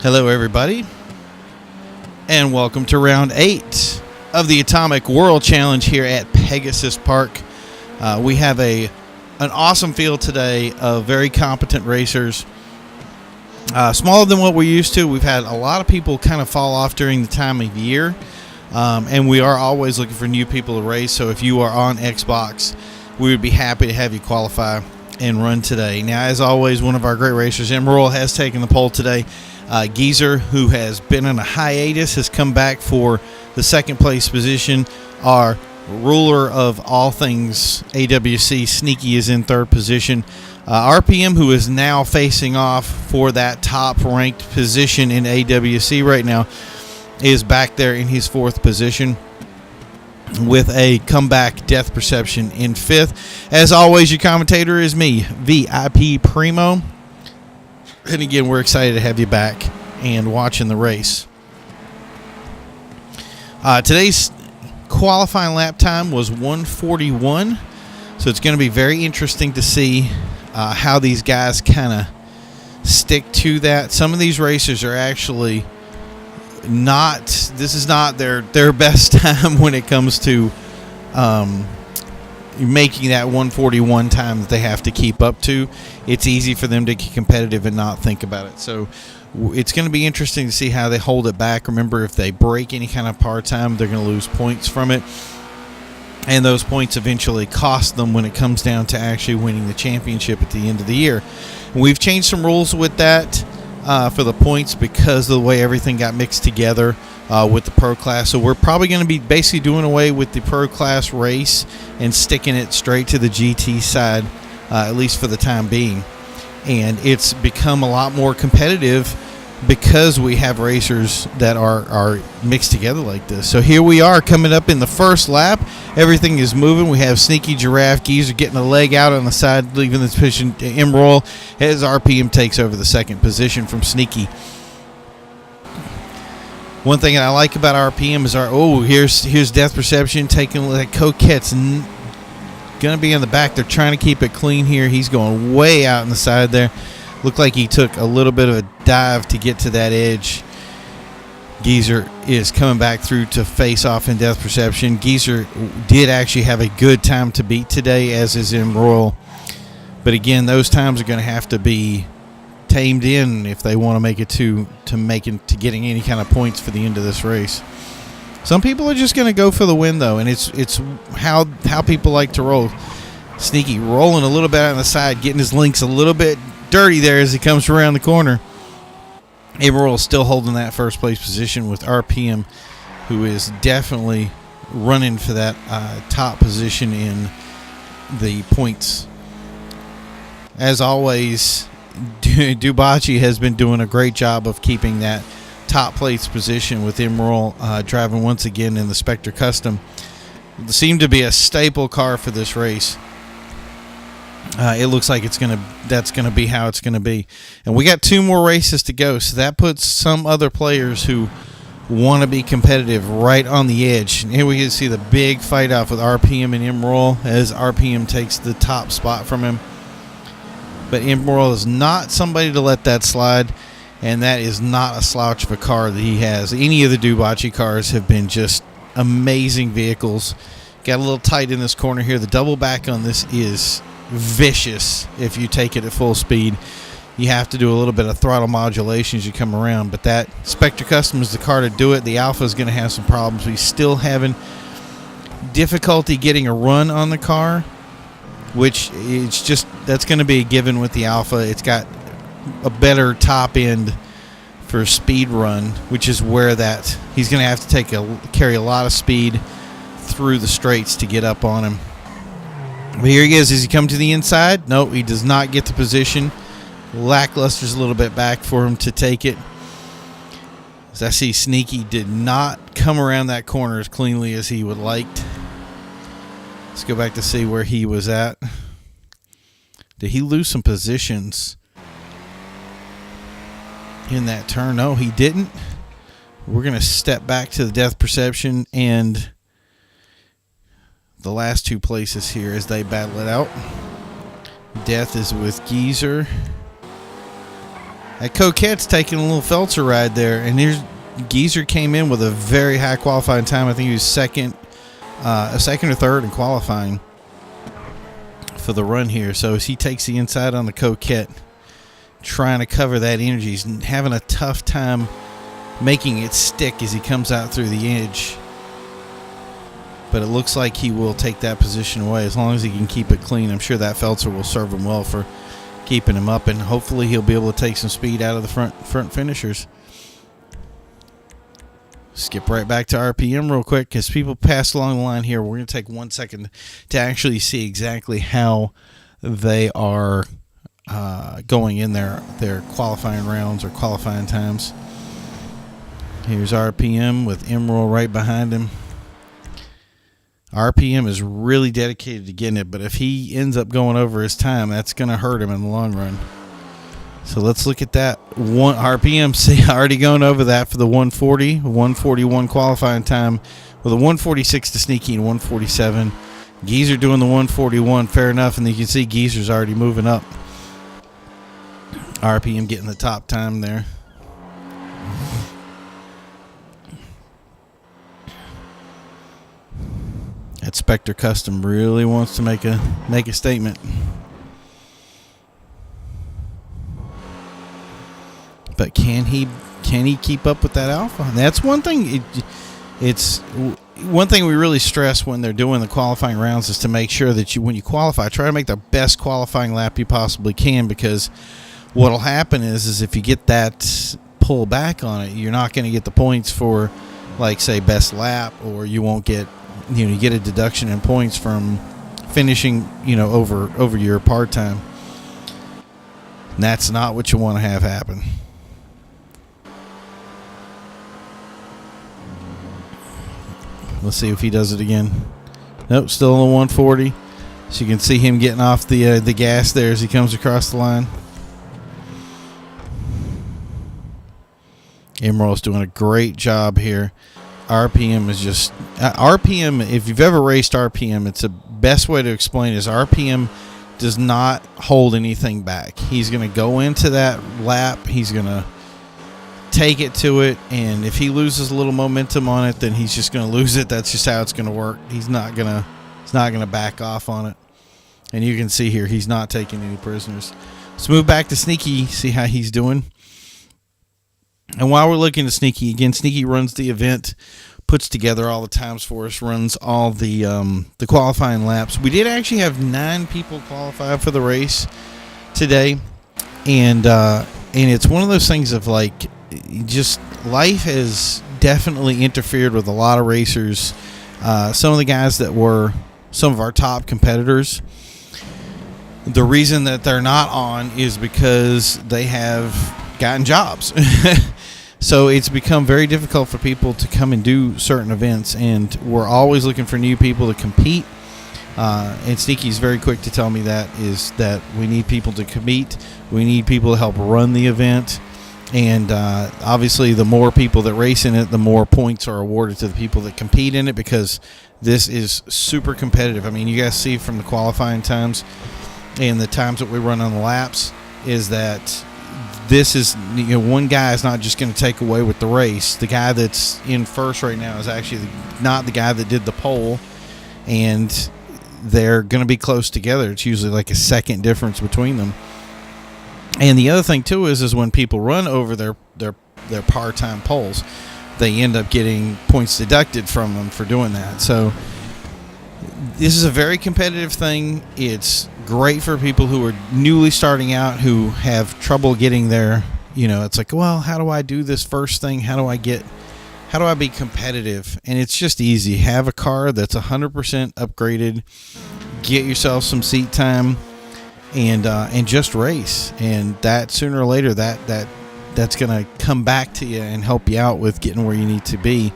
Hello, everybody, and welcome to round 8 of the Atomic World Challenge here at Pegasus Park. We have an awesome field today of very competent racers. Smaller than what we're used to. We've had a lot of people kind of fall off during the time of year, and we are always looking for new people to race. So if you are on Xbox, we would be happy to have you qualify and run today. Now, as always, one of our great racers, Emerald, has taken the pole today. Geezer, who has been on a hiatus, has come back for the second place position. Our ruler of all things AWC, Sneaki, is in third position. RPM, who is now facing off for that top ranked position in AWC right now, is back there in his fourth position with a comeback death perception in fifth. As always, your commentator is me, VIPPrimo. And again, we're excited to have you back and watching the race. Today's qualifying lap time was 1:41, so it's going to be very interesting to see how these guys kind of stick to that. Some of these racers are actually this is not their best time when it comes to making that 1:41 time that they have to keep up to. It's easy for them to get competitive and not think about it. So it's going to be interesting to see how they hold it back. Remember, if they break any kind of part time, they're going to lose points from it. And those points eventually cost them when it comes down to actually winning the championship at the end of the year. We've changed some rules with that for the points because of the way everything got mixed together with the Pro Class. So we're probably going to be basically doing away with the Pro Class race and sticking it straight to the GT side, at least for the time being. And it's become a lot more competitive because we have racers that are mixed together like this. So here we are coming up in the first lap. Everything is moving. We have Sneaky, Gyraffe, Geezer getting a leg out on the side, leaving the position to Emerald as RPM takes over the second position from Sneaky. One thing I like about RPM is here's Death Perception taking that Coquette's going to be in the back. They're trying to keep it clean here. He's going way out on the side there. Looked like he took a little bit of a dive to get to that edge. Geezer is coming back through to face off in Death Perception. Geezer did actually have a good time to beat today, as is in Royal. But again, those times are going to have to be tamed in if they want to make it to getting any kind of points for the end of this race. Some people are just going to go for the win, though, and it's how people like to roll. Sneaky rolling a little bit on the side, getting his links a little bit dirty there as he comes around the corner. Emerald still holding that first place position with RPM, who is definitely running for that top position in the points. As always, Dubachi has been doing a great job of keeping that top place position with Emerald driving once again in the Spectre Custom. It seemed to be a staple car for this race. It looks like that's gonna be how it's gonna be, and we got 2 more races to go. So that puts some other players who want to be competitive right on the edge. And here we can see the big fight off with RPM and Emerald as RPM takes the top spot from him. But Emerald is not somebody to let that slide, and that is not a slouch of a car that he has. Any of the Dubachi cars have been just amazing vehicles. Got a little tight in this corner here. The double back on this is vicious if you take it at full speed. You have to do a little bit of throttle modulation as you come around, but that Spectre Custom is the car to do it. The Alpha is going to have some problems. He's still having difficulty getting a run on the car, which that's going to be a given with the Alpha. It's got a better top end for speed run, which is where that he's going to have to carry a lot of speed through the straights to get up on him. But here he is. Does he come to the inside? No, he does not get the position. Lackluster's a little bit back for him to take it. As I see, Sneaky did not come around that corner as cleanly as he would liked. Let's go back to see where he was at. Did he lose some positions in that turn? No, he didn't. We're going to step back to the Death Perception and the last 2 places here as they battle it out. Death is with Geezer. That Coquette's taking a little Feltzer ride there, and here's Geezer came in with a very high qualifying time. I think he was second or third in qualifying for the run here. So as he takes the inside on the Coquette, trying to cover that energy, he's having a tough time making it stick as he comes out through the edge. But it looks like he will take that position away as long as he can keep it clean. I'm sure that Feltzer will serve him well for keeping him up, and hopefully he'll be able to take some speed out of the front finishers. Skip right back to RPM real quick because people pass along the line here. We're going to take 1 second to actually see exactly how they are going in their qualifying rounds or qualifying times. Here's RPM with Emerald right behind him. RPM is really dedicated to getting it, but if he ends up going over his time, that's going to hurt him in the long run. So let's look at that. One RPM, see, already going over that for the 140, 141 qualifying time with a 146 to Sneaki and 147. Geezer doing the 141, fair enough, and you can see Geezer's already moving up. RPM getting the top time there. That Spectre Custom really wants to make a statement. But can he keep up with that Alpha? And that's one thing. It's one thing we really stress when they're doing the qualifying rounds is to make sure that when you qualify, try to make the best qualifying lap you possibly can, because what'll happen is if you get that pull back on it, you're not going to get the points for, like, say, best lap, or you won't get, you get a deduction in points from finishing, over your part time. And that's not what you want to have happen. Let's see if he does it again. Nope, still on the 140. So you can see him getting off the gas there as he comes across the line. Emerald's doing a great job here. RPM is just RPM. If you've ever raced RPM, it's the best way to explain is RPM does not hold anything back. He's going to go into that lap. He's going to take it to it, and if he loses a little momentum on it, then he's just going to lose it. That's just how it's going to work. He's not going to back off on it. And you can see here he's not taking any prisoners. Let's move back to Sneaki, see how he's doing. And while we're looking at Sneaki, again, Sneaki runs the event, puts together all the times for us, runs all the qualifying laps. We did actually have 9 people qualify for the race today, and it's one of those things of, like, just life has definitely interfered with a lot of racers. Some of the guys that were some of our top competitors, the reason that they're not on is because they have gotten jobs. So it's become very difficult for people to come and do certain events, and we're always looking for new people to compete. And Sneaky's very quick to tell me that we need people to compete. We need people to help run the event. And obviously, the more people that race in it, the more points are awarded to the people that compete in it, because this is super competitive. I mean, you guys see from the qualifying times and the times that we run on the laps is that this is, one guy is not just going to take away with the race. The guy that's in first right now is actually not the guy that did the pole, and they're going to be close together. It's usually like a second difference between them. And the other thing too is when people run over their part-time poles, they end up getting points deducted from them for doing that. So this is a very competitive thing. It's great for people who are newly starting out, who have trouble getting there. It's like, well, how do I do this first thing? How do I be competitive? And it's just easy. Have a car that's 100% upgraded. Get yourself some seat time. And just race, and that sooner or later that's going to come back to you and help you out with getting where you need to be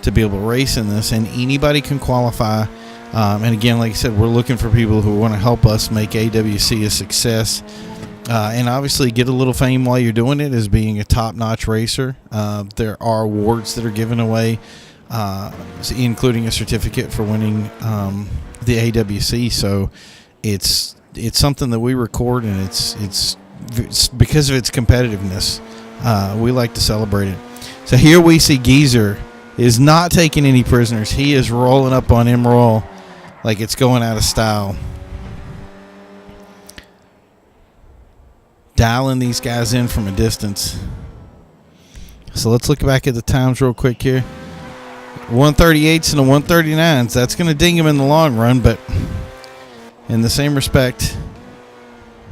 able to race in this. And anybody can qualify. And again, like I said, we're looking for people who want to help us make AWC a success, and obviously get a little fame while you're doing it as being a top-notch racer. There are awards that are given away, including a certificate for winning the AWC. So it's something that we record, and it's because of its competitiveness. We like to celebrate it. So here we see Geezer is not taking any prisoners. He is rolling up on Emerald like it's going out of style. Dialing these guys in from a distance. So let's look back at the times real quick here. 138s and a 139s. That's going to ding him in the long run, but in the same respect,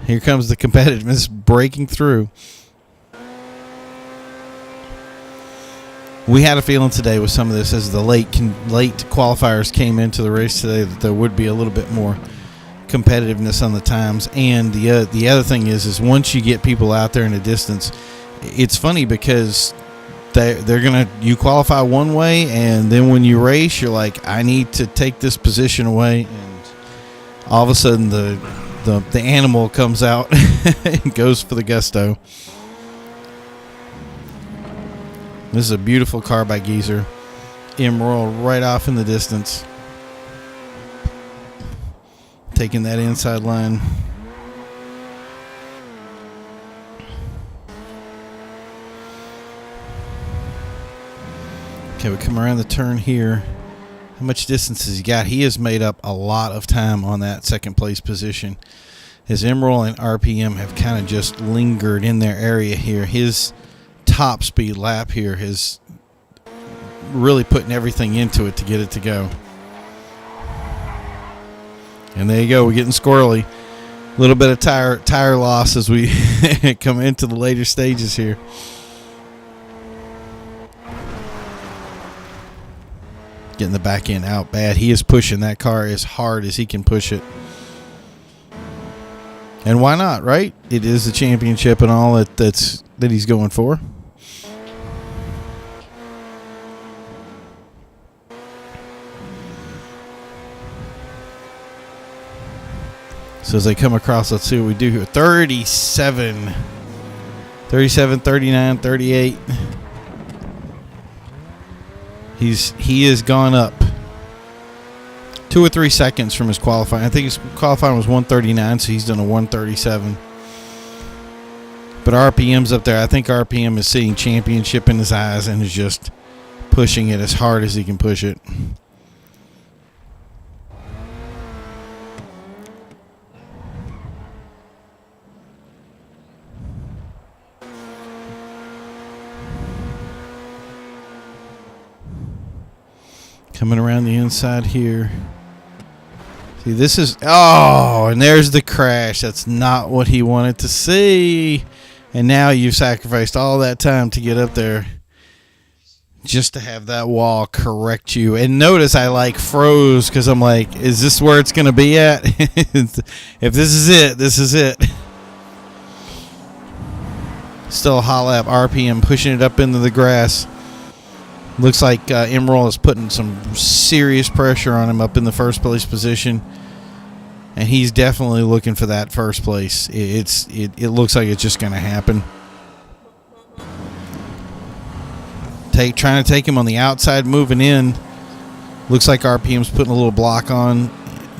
here comes the competitiveness breaking through. We had a feeling today with some of this as the late qualifiers came into the race today that there would be a little bit more competitiveness on the times. And the other thing is once you get people out there in a distance, it's funny because they're gonna, you qualify one way, and then when you race, you're like, I need to take this position away, and all of a sudden the animal comes out and goes for the gusto. This is a beautiful car by Geezer. Emerald right off in the distance, taking that inside line. Okay, we come around the turn here. How much distance has he got? He has made up a lot of time on that second place position. His Emerald and RPM have kind of just lingered in their area here. His top speed lap here is really putting everything into it to get it to go. And there you go, we're getting squirrely. A little bit of tire loss as we come into the later stages here. Getting the back end out bad. He is pushing that car as hard as he can push it. And why not, right? It is the championship and all that he's going for. So as they come across, let's see what we do here. 37, 39, 38. He has gone up 2 or 3 seconds from his qualifying. I think his qualifying was 139, so he's done a 137. But RPM's up there. I think RPM is seeing championship in his eyes and is just pushing it as hard as he can push it. Coming around the inside here. See, this is... Oh, and there's the crash. That's not what he wanted to see. And now you've sacrificed all that time to get up there just to have that wall correct you. And notice I froze because I'm like, is this where it's going to be at? If this is it, this is it. Still a hot lap. RPM pushing it up into the grass. Looks like Emerald is putting some serious pressure on him up in the first place position, and he's definitely looking for that first place. It looks like it's just going to happen. Trying to take him on the outside, moving in. Looks like RPM's putting a little block on,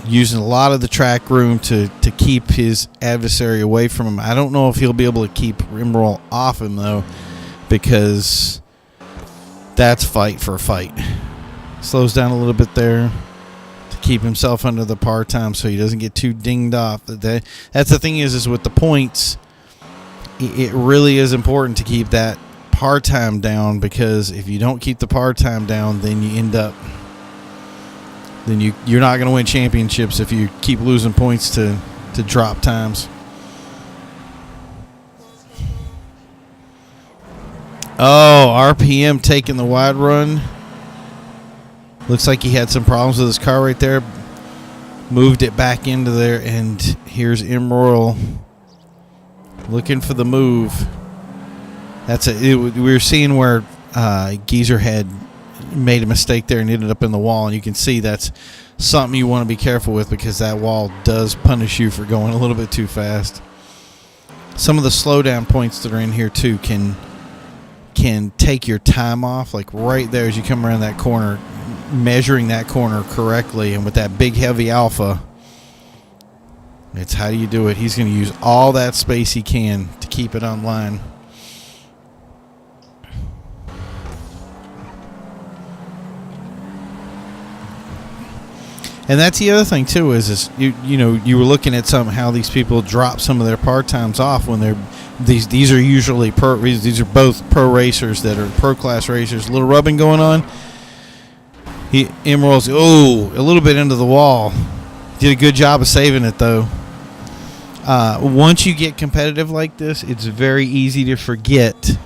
using a lot of the track room to keep his adversary away from him. I don't know if he'll be able to keep Emerald off him though, because that's fight for a fight. Slows down a little bit there to keep himself under the par time so he doesn't get too dinged off. That's the thing is with the points, it really is important to keep that par time down, because if you don't keep the par time down, then you end up, then you're not going to win championships if you keep losing points to drop times. Oh, RPM taking the wide run. Looks like he had some problems with his car right there. Moved it back into there, and here's Emerald looking for the move. We were seeing where Geezer had made a mistake there and ended up in the wall, and you can see that's something you want to be careful with, because that wall does punish you for going a little bit too fast. Some of the slowdown points that are in here too can take your time off, like right there as you come around that corner, measuring that corner correctly, and with that big heavy alpha, It's how do you do it. He's going to use all that space he can to keep it on line. And that's the other thing too is you were looking at how these people drop some of their part times off when they're these are usually these are both pro racers that are pro class racers. A little rubbing going on. Emerald's a little bit into the wall. Did a good job of saving it though. Once you get competitive like this, it's very easy to forget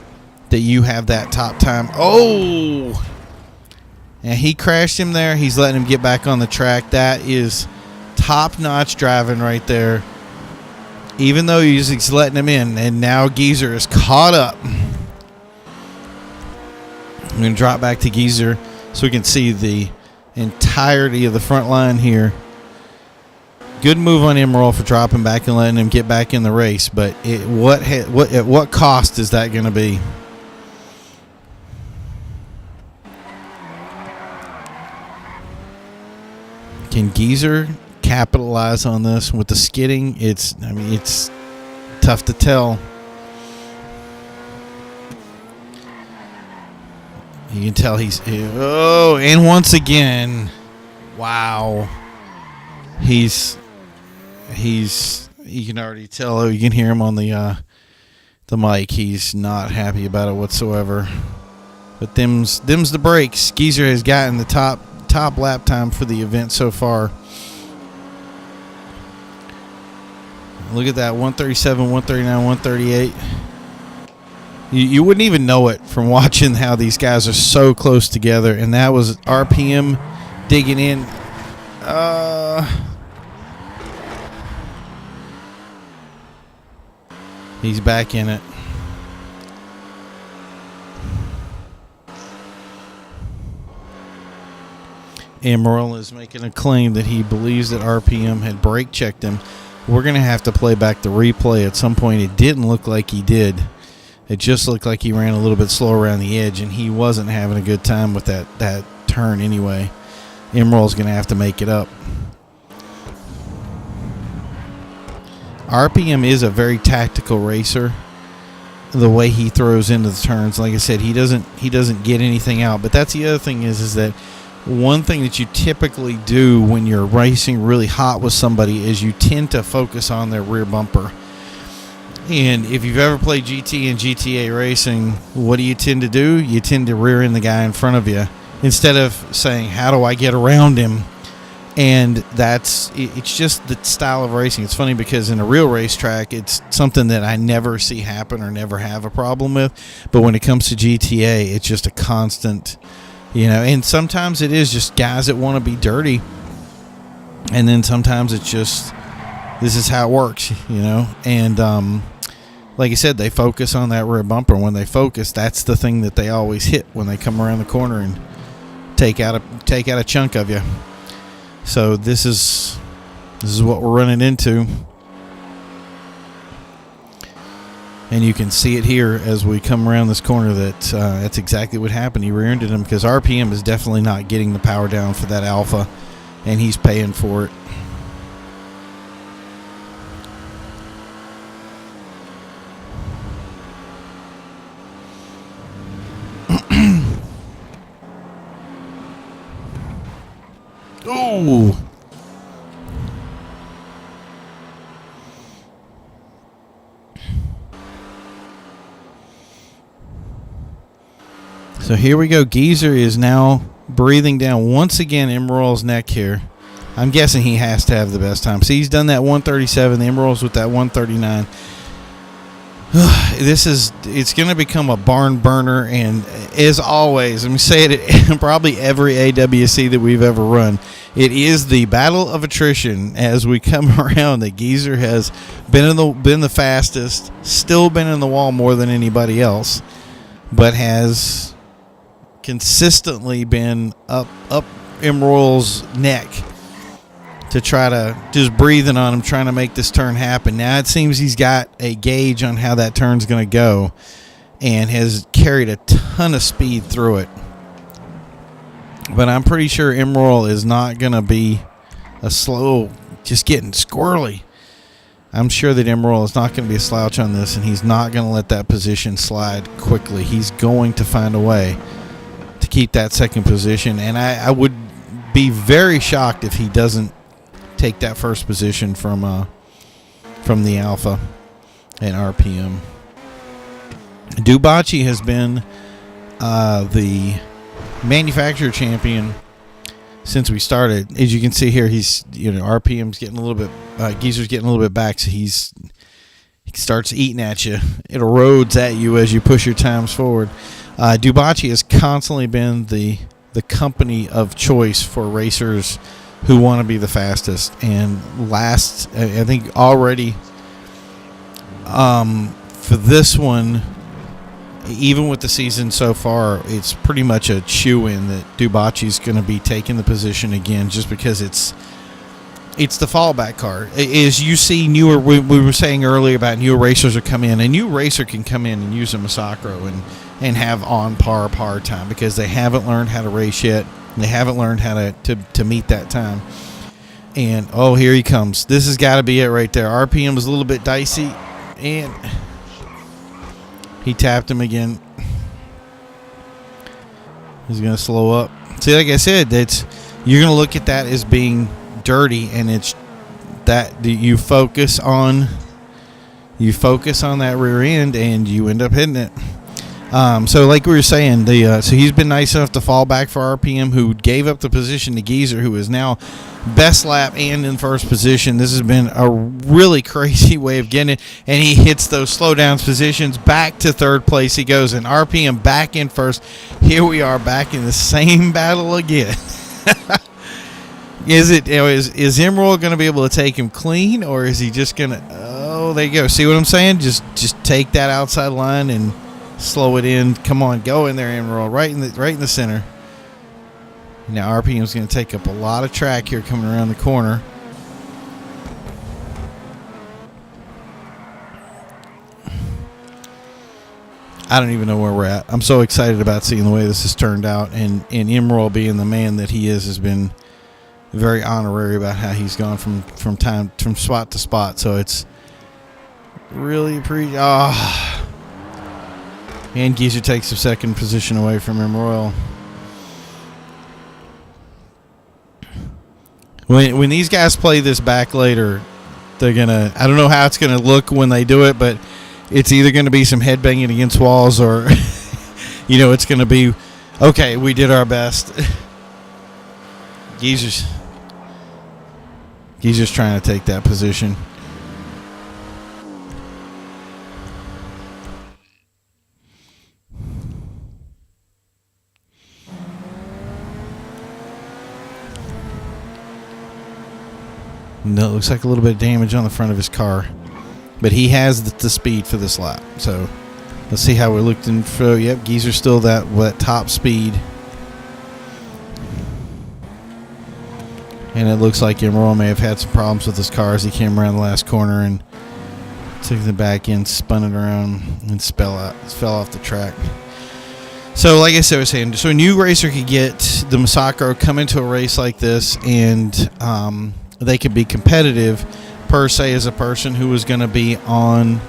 that you have that top time. Oh. And he crashed him there. He's letting him get back on the track. That is top-notch driving right there. Even though he's letting him in. And now Geezer is caught up. I'm going to drop back to Geezer so we can see the entirety of the front line here. Good move on Emerald for dropping back and letting him get back in the race. But at what cost is that going to be? Can Geezer capitalize on this with the skidding? It's tough to tell. You can tell and once again, wow. You can already tell. You can hear him on the mic. He's not happy about it whatsoever. But them's the breaks. Geezer has gotten the top lap time for the event so far. Look at that, 137, 139, 138. You wouldn't even know it from watching how these guys are so close together. And that was RPM digging in. He's back in it. Emerald is making a claim that he believes that RPM had brake checked him. We're going to have to play back the replay at some point. It didn't look like he did. It just looked like he ran a little bit slow around the edge, and he wasn't having a good time with that turn anyway. Emerald's going to have to make it up. RPM is a very tactical racer. The way he throws into the turns, like I said, he doesn't get anything out. But that's the other thing is that one thing that you typically do when you're racing really hot with somebody is you tend to focus on their rear bumper. And if you've ever played GT and GTA racing, what do you tend to do? You tend to rear in the guy in front of you instead of saying, how do I get around him? And it's just the style of racing. It's funny because in a real racetrack, it's something that I never see happen or never have a problem with. But when it comes to GTA, it's just a constant... and sometimes it is just guys that want to be dirty. And then sometimes it's just, this is how it works, And like I said, they focus on that rear bumper. When they focus, that's the thing that they always hit when they come around the corner and take out a chunk of you. So this is what we're running into. And you can see it here as we come around this corner that's exactly what happened. He rear-ended him because RPM is definitely not getting the power down for that Alpha, and he's paying for it. Ooh. So here we go. Geezer is now breathing down once again Emerald's neck here. I'm guessing he has to have the best time. See, he's done that 137. The Emerald's with that 139. It's going to become a barn burner, and as always, let me say it at probably every AWC that we've ever run, it is the battle of attrition as we come around. That Geezer has been the fastest, still been in the wall more than anybody else, but has consistently been up Emerald's neck to try to just breathing on him, trying to make this turn happen. Now it seems he's got a gauge on how that turn's going to go and has carried a ton of speed through it. But I'm pretty sure Emerald is not going to be a slow, just getting squirrely. I'm sure that Emerald is not going to be a slouch on this, and he's not going to let that position slide quickly. He's going to find a way to keep that second position, and I would be very shocked if he doesn't take that first position from the Alpha and RPM. Dubachi has been the manufacturer champion since we started. As you can see here, he's RPM's getting a little bit, Geezer's getting a little bit back, so he starts eating at you. It erodes at you as you push your times forward. Dubachi has constantly been the company of choice for racers who want to be the fastest. And I think already for this one, even with the season so far, it's pretty much a chew-in that Dubachi's going to be taking the position again, just because it's the fallback car. As you see newer, we were saying earlier about newer racers are coming in. A new racer can come in and use a Masacro and have on par time because they haven't learned how to race yet. They haven't learned how to meet that time. And, oh, here he comes. This has got to be it right there. RPM was a little bit dicey, and he tapped him again. He's going to slow up. See, like I said, you're going to look at that as being dirty, and it's that you focus on that rear end, and you end up hitting it. So like we were saying, so he's been nice enough to fall back for RPM, who gave up the position to Geezer, who is now best lap and in first position. This has been a really crazy way of getting it, and he hits those slow downs positions. Back to third place he goes, and RPM back in first. Here we are back in the same battle again. Is Emerald going to be able to take him clean, or is he just going to? Oh, there you go. See what I'm saying? Just take that outside line and slow it in. Come on, go in there, Emerald, right in the center. Now RPM's going to take up a lot of track here coming around the corner. I don't even know where we're at. I'm so excited about seeing the way this has turned out, and Emerald, being the man that he is, has been very honorary about how he's gone from spot to spot. So it's really and Geezer takes the second position away from Emerald. When these guys play this back later, they're gonna, I don't know how it's gonna look when they do it, but it's either gonna be some headbanging against walls, or it's gonna be, okay, we did our best. Geezer's trying to take that position. No, it looks like a little bit of damage on the front of his car, but he has the speed for this lap. So let's see how we're looking for. Yep, Geezer's still that top speed. And it looks like Emerald may have had some problems with his car as he came around the last corner and took the back end, spun it around, and fell off the track. So like I was saying, so a new racer could get the Masacro, come into a race like this, and they could be competitive per se as a person who is going to be on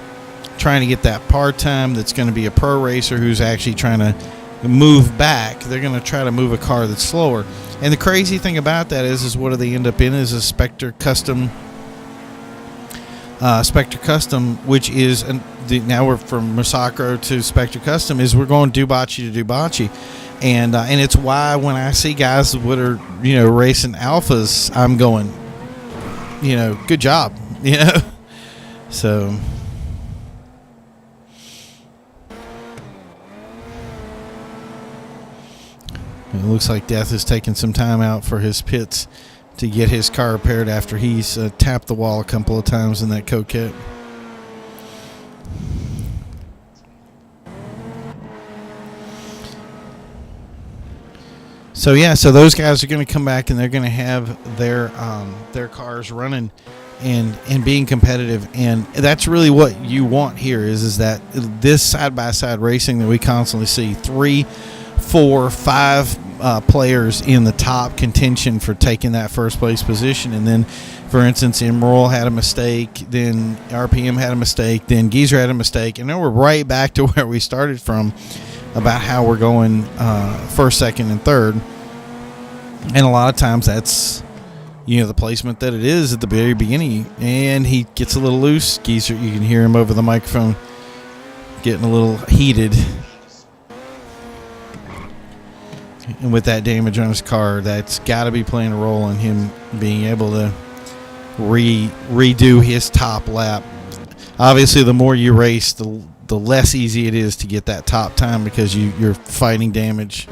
trying to get that part time, that's going to be a pro racer who's actually trying to move back. They're going to try to move a car that's slower. And the crazy thing about that is what do they end up in is a Spectre Custom, which is now we're from Masacro to Spectre Custom, is we're going Dubachi to Dubachi. And it's why when I see guys that are racing alphas, I'm going, good job, So it looks like Death is taking some time out for his pits to get his car repaired after he's tapped the wall a couple of times in that coquette. So those guys are going to come back, and they're going to have their cars running and being competitive, and that's really what you want here. Is that this side by side racing that we constantly see, 3, 4, 5 players in the top contention for taking that first place position. And then, for instance, Emerald had a mistake, then RPM had a mistake, then Geezer had a mistake, and then we're right back to where we started from about how we're going first, second, and third. And a lot of times that's, the placement that it is at the very beginning. And he gets a little loose. Geezer, you can hear him over the microphone getting a little heated. And with that damage on his car, that's got to be playing a role in him being able to redo his top lap. Obviously, the more you race, the less easy it is to get that top time because you're fighting damage.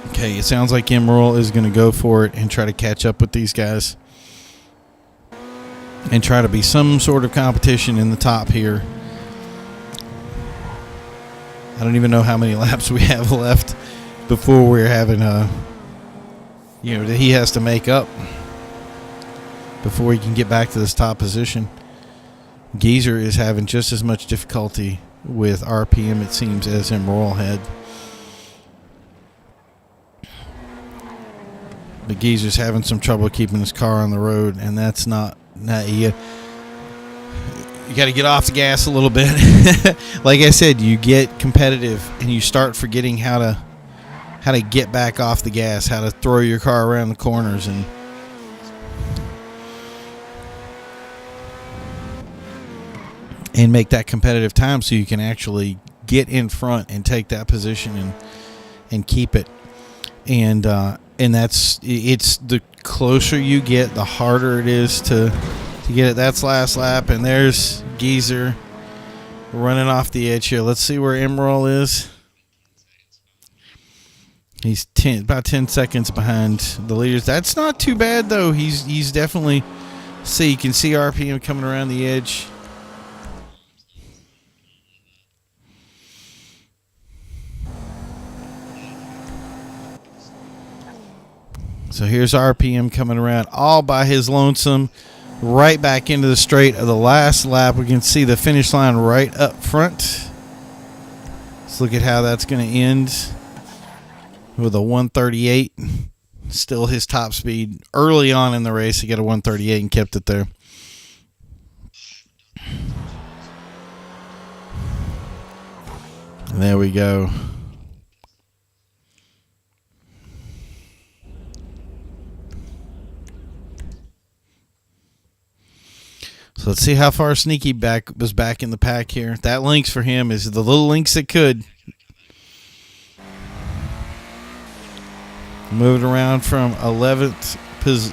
Okay, it sounds like Emerald is going to go for it and try to catch up with these guys and try to be some sort of competition in the top here. I don't even know how many laps we have left before we're having that he has to make up before he can get back to this top position. Geezer is having just as much difficulty with RPM, it seems, as Emerald had. But Geezer's having some trouble keeping his car on the road, and that's not you got to get off the gas a little bit. Like I said, you get competitive and you start forgetting how to get back off the gas, how to throw your car around the corners and make that competitive time so you can actually get in front and take that position and keep it. And it's the closer you get, the harder it is to get it. That's last lap, and there's Geezer running off the edge here. Let's see where Emerald is. He's about 10 seconds behind the leaders. That's not too bad, though. He's definitely... You can see RPM coming around the edge. So here's RPM coming around all by his lonesome, right back into the straight of the last lap. We can see the finish line right up front. Let's look at how that's going to end with a 138. Still his top speed. Early on in the race, he got a 138 and kept it there. And there we go. So let's see how far Sneaki was back in the pack here. That links for him is the little links that could. Moving around from 11th.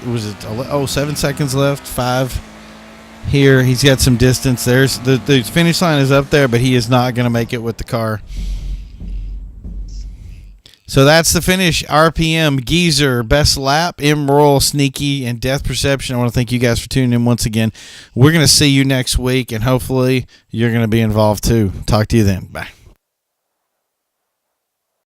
Was it 7 seconds left? 5 here. He's got some distance. There's the finish line is up there, but he is not going to make it with the car. So that's the finish. RPM, Geezer, best lap, Emerald, Sneaki, and Death Perception. I want to thank you guys for tuning in once again. We're going to see you next week, and hopefully you're going to be involved too. Talk to you then. Bye.